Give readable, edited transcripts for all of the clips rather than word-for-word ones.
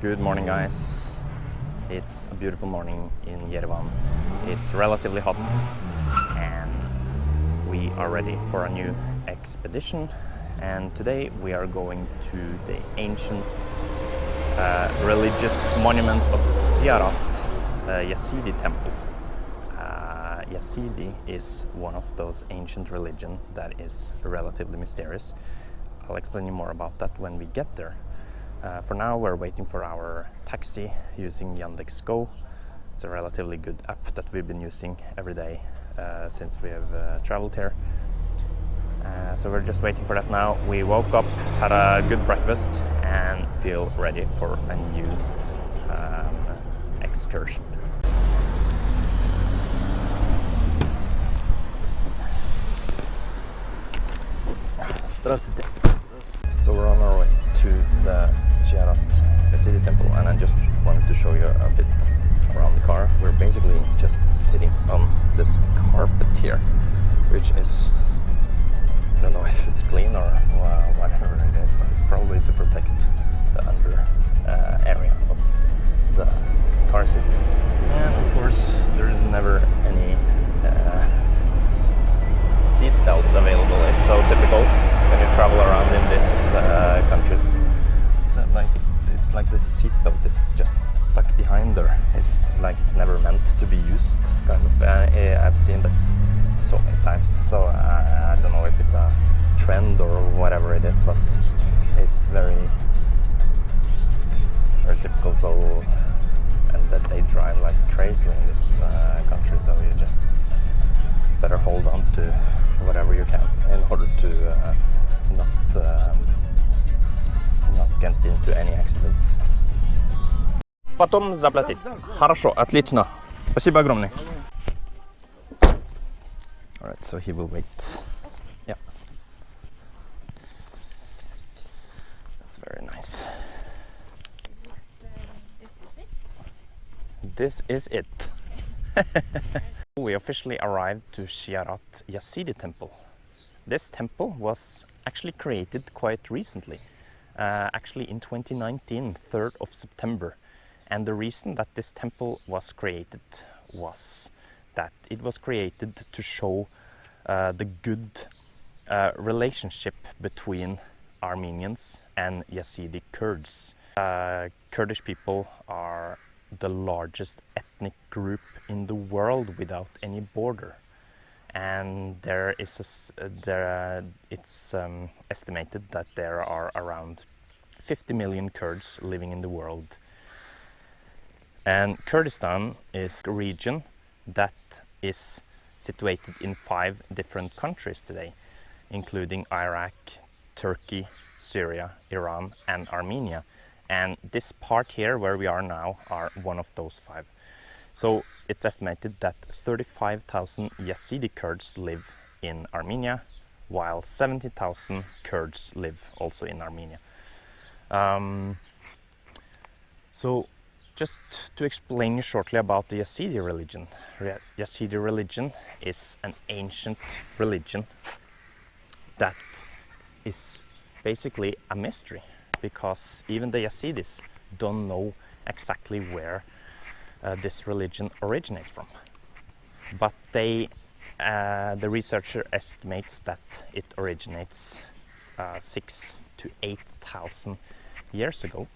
Good morning, guys. It's a beautiful morning in Yerevan. It's relatively hot and we are ready for a new expedition. And today we are going to the ancient religious monument of ziarat, the Yazidi temple. Yazidi is one of those ancient religion that is relatively mysterious. I'll explain you more about that when we get there. For now, we're waiting for our taxi using Yandex Go. It's a relatively good app that we've been using every day since we have traveled here. So we're just waiting for that now. We woke up, had a good breakfast, and feel ready for a new excursion. So we're on our way to the ziarat, Yazidi temple, and I just wanted to show you a bit around the car. We're basically just sitting on this carpet here, which is, I don't know if it's clean or whatever it is, but it's probably to protect the under area of the car seat. And of course, there is never any seat belts available. It's so typical when you travel around in these countries. It's like the seat belt is just stuck behind there. It's like it's never meant to be used, kind of. I've seen this so many times, so I don't know if it's a trend or whatever it is, but it's very typical. So, and that they drive like crazy in this country, so you just better hold on to whatever you can in order to not get into any accidents. Потом заплатить. Хорошо, отлично. Спасибо огромное. Alright, so he will wait. Yeah. That's very nice. This is it. We officially arrived to ziarat Yazidi temple. This temple was actually created quite recently, actually in 2019, 3rd of September. And the reason that this temple was created was that it was created to show the good relationship between Armenians and Yazidi Kurds. Kurdish people are the largest ethnic group in the world without any border. And it's estimated that there are around 50 million Kurds living in the world. And Kurdistan is a region that is situated in 5 different countries today, including Iraq, Turkey, Syria, Iran, and Armenia. And this part here where we are now are one of those 5. So it's estimated that 35,000 Yazidi Kurds live in Armenia, while 70,000 Kurds live also in Armenia. So just to explain you shortly about the Yazidi religion. Yazidi religion is an ancient religion that is basically a mystery, because even the Yazidis don't know exactly where this religion originates from. But the researcher estimates that it originates 6,000 to 8,000 years ago.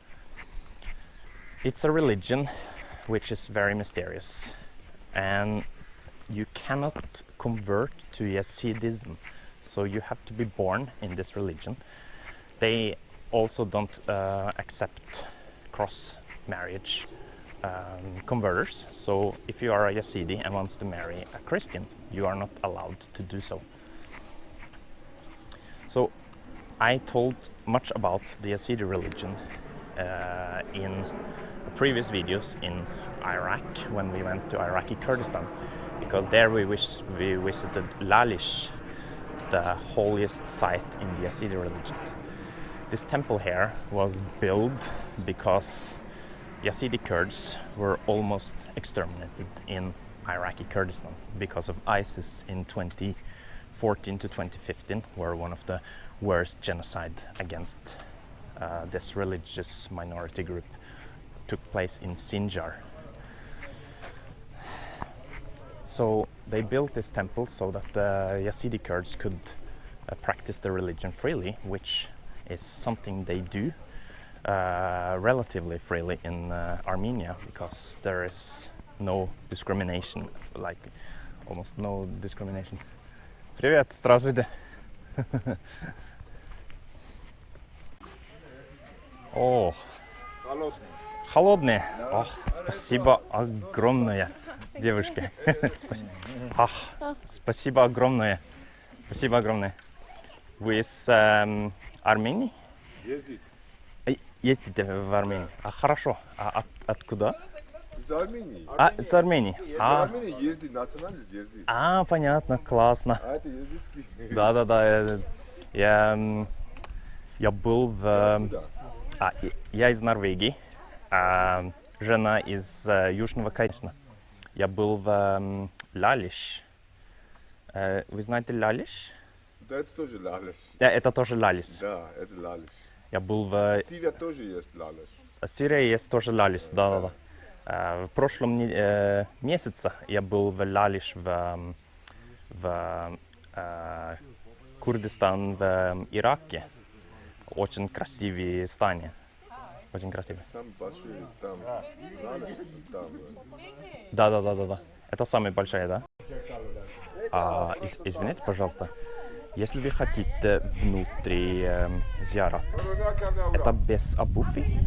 It's a religion which is very mysterious, and you cannot convert to Yazidism, so you have to be born in this religion. They also don't accept cross marriage converters, so if you are a Yazidi and wants to marry a Christian, you are not allowed to do so. So I told much about the Yazidi religion in previous videos in Iraq, when we went to Iraqi Kurdistan, because there we visited Lalish, the holiest site in the Yazidi religion. This temple here was built because Yazidi Kurds were almost exterminated in Iraqi Kurdistan because of ISIS in 2014 to 2015, were one of the worst genocide against this religious minority group took place in Sinjar. So they built this temple so that the Yazidi Kurds could practice their religion freely, which is something they do relatively freely in Armenia, because there is no discrimination, like almost no discrimination. Привет, здравствуйте. О, холодные. Ох, спасибо огромное, девушки. Спасибо огромное. Спасибо огромное. Вы из Армении? Ездите в Армению. Хорошо. Откуда? Из Армении. Из Армении. Из Армении ездит, националист ездит. Понятно, классно. Это языцкий. Да. Я был в... Я из Норвегии. Жена из Южного Кайчна. Я был в Лалиш. Вы знаете Лалиш? Да, это тоже Лалиш. Это тоже Лалиш. Да, это Лалиш. Я был в... Сирия тоже есть Лалиш. Сирия есть тоже Лалиш, да. В прошлом месяце я был в Лалиш в Курдистан в Ираке. Очень красивые здания. Очень красивые. Самый большой там Лалиш, там. Да. Это самая большая, да? Извините, пожалуйста. Если вы хотите внутри ziarat, это без обуви?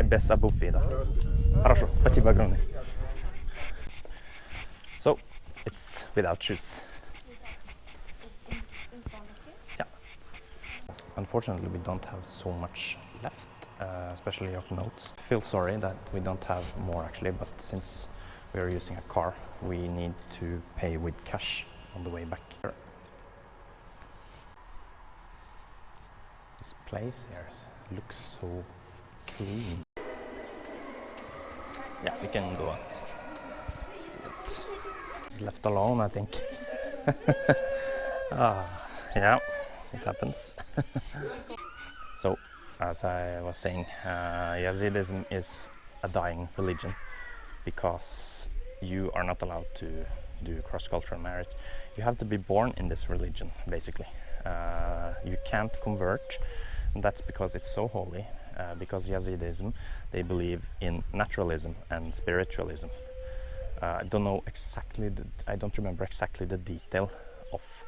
Без обуви, да. Хорошо, спасибо огромное. So, it's without shoes. Yeah. Unfortunately, we don't have so much left, especially of notes. I feel sorry that we don't have more actually, but since we are using a car, we need to pay with cash on the way back. This place here looks so clean. Yeah, we can go out. Let's do it. He's left alone, I think. Yeah, it happens. So, as I was saying, Yazidism is a dying religion because you are not allowed to do cross-cultural marriage. You have to be born in this religion, basically. You can't convert, and that's because it's so holy. Because Yazidism, they believe in naturalism and spiritualism. I don't remember exactly the detail of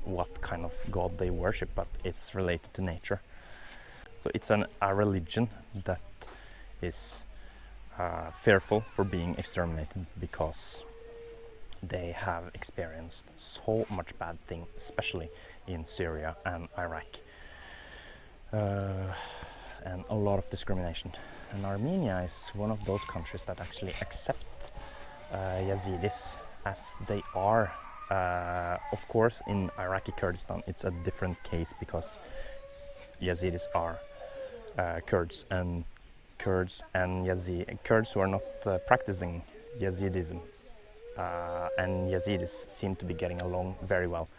what kind of god they worship, but it's related to nature. So it's a religion that is fearful for being exterminated because they have experienced so much bad thing, especially in Syria and Iraq. And a lot of discrimination. And Armenia is one of those countries that actually accept Yazidis as they are. Of course, in Iraqi Kurdistan, it's a different case because Yazidis are Kurds and Kurds who are not practicing Yazidism and Yazidis seem to be getting along very well.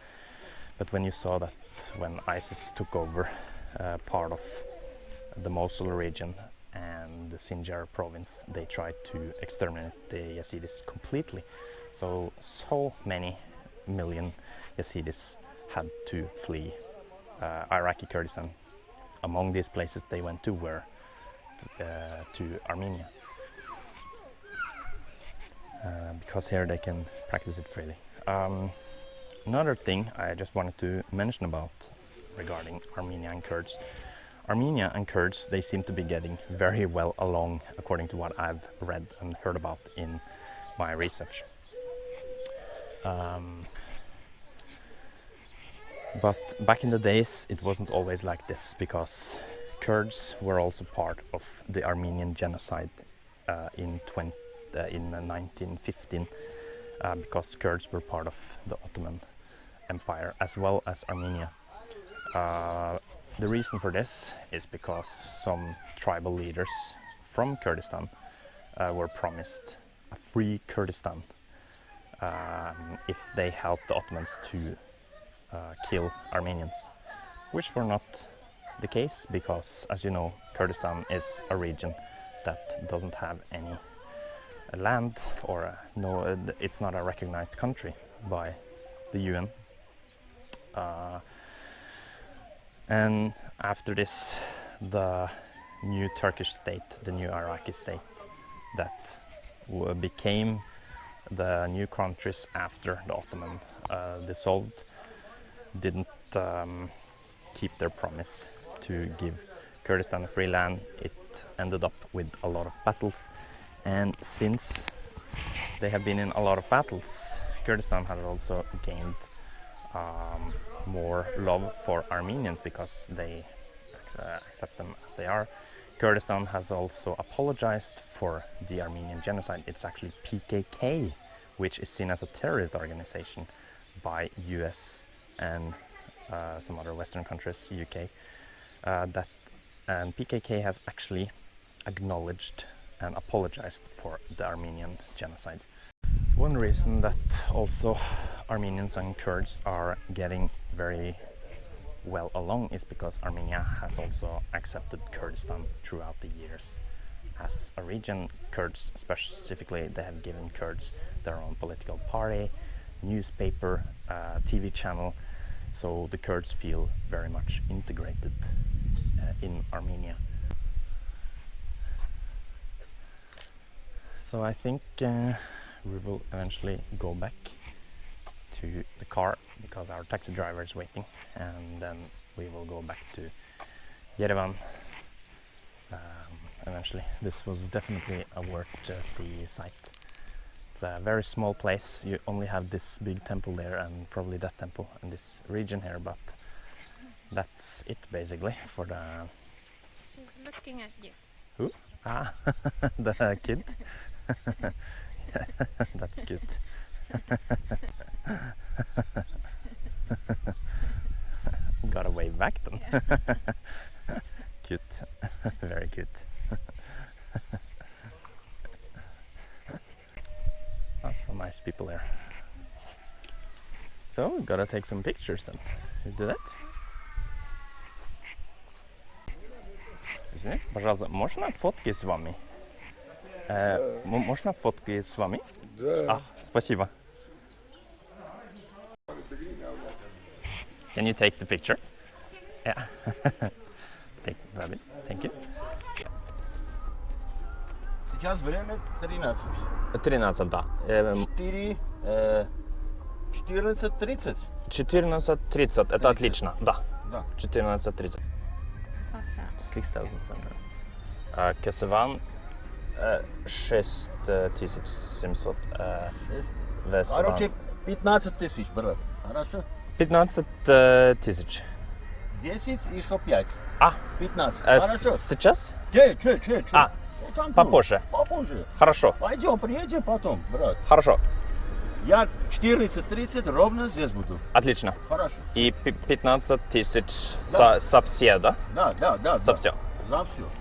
But when you saw that when ISIS took over part of the Mosul region and the Sinjar province, they tried to exterminate the Yazidis completely. So many million Yazidis had to flee Iraqi Kurdistan. Among these places they went to were to Armenia, because here they can practice it freely. Another thing I just wanted to mention about regarding Armenia and Kurds. Armenia and Kurds, they seem to be getting very well along according to what I've read and heard about in my research. But back in the days it wasn't always like this, because Kurds were also part of the Armenian genocide in 1915, because Kurds were part of the Ottoman Empire as well as Armenia. The reason for this is because some tribal leaders from Kurdistan were promised a free Kurdistan if they helped the Ottomans to kill Armenians, which were not the case because, as you know, Kurdistan is a region that doesn't have any land or it's not a recognized country by the UN. And after this, the new Turkish state, the new Iraqi state that became the new countries after the Ottoman dissolved, didn't keep their promise to give Kurdistan a free land. It ended up with a lot of battles, and since they have been in a lot of battles, Kurdistan has also gained more love for Armenians because they accept them as they are. Kurdistan has also apologized for the Armenian genocide. It's actually PKK, which is seen as a terrorist organization by US and some other Western countries, UK. And PKK has actually acknowledged and apologized for the Armenian genocide. One reason that also Armenians and Kurds are getting very well along is because Armenia has also accepted Kurdistan throughout the years as a region. Kurds specifically, they have given Kurds their own political party, newspaper, TV channel, so the Kurds feel very much integrated in Armenia. So I think we will eventually go back to the car because our taxi driver is waiting, and then we will go back to Yerevan eventually. This was definitely a worth-to-see site. It's a very small place. You only have this big temple there and probably that temple in this region here, but that's it basically for the... She's looking at you. Who? Ah, the kid. That's cute. Gotta wave back then. Yeah. Cute. Very cute. That's some nice people there. So we gotta take some pictures then. You do that? Извините, пожалуйста, можно фотки с вами? Можно фотки с вами? Да. Спасибо. Can you take the picture? Yeah. Grab it. Thank you. Сейчас время 13. 13, да. 14:30. 14:30, это отлично, да. Да. 14:30. 6,700. Кесеван 6700. Короче, 15 тысяч, брат. Хорошо? 15 тысяч. 10 и еще 5. 15. Хорошо. Хорошо? Сейчас? Че? Там Попозже. Попозже. Хорошо. Пойдем, приедем потом, брат. Хорошо. Я 14:30 ровно здесь буду. Отлично. Хорошо. И 15 тысяч Да. со все, да? Да. Со все. За все.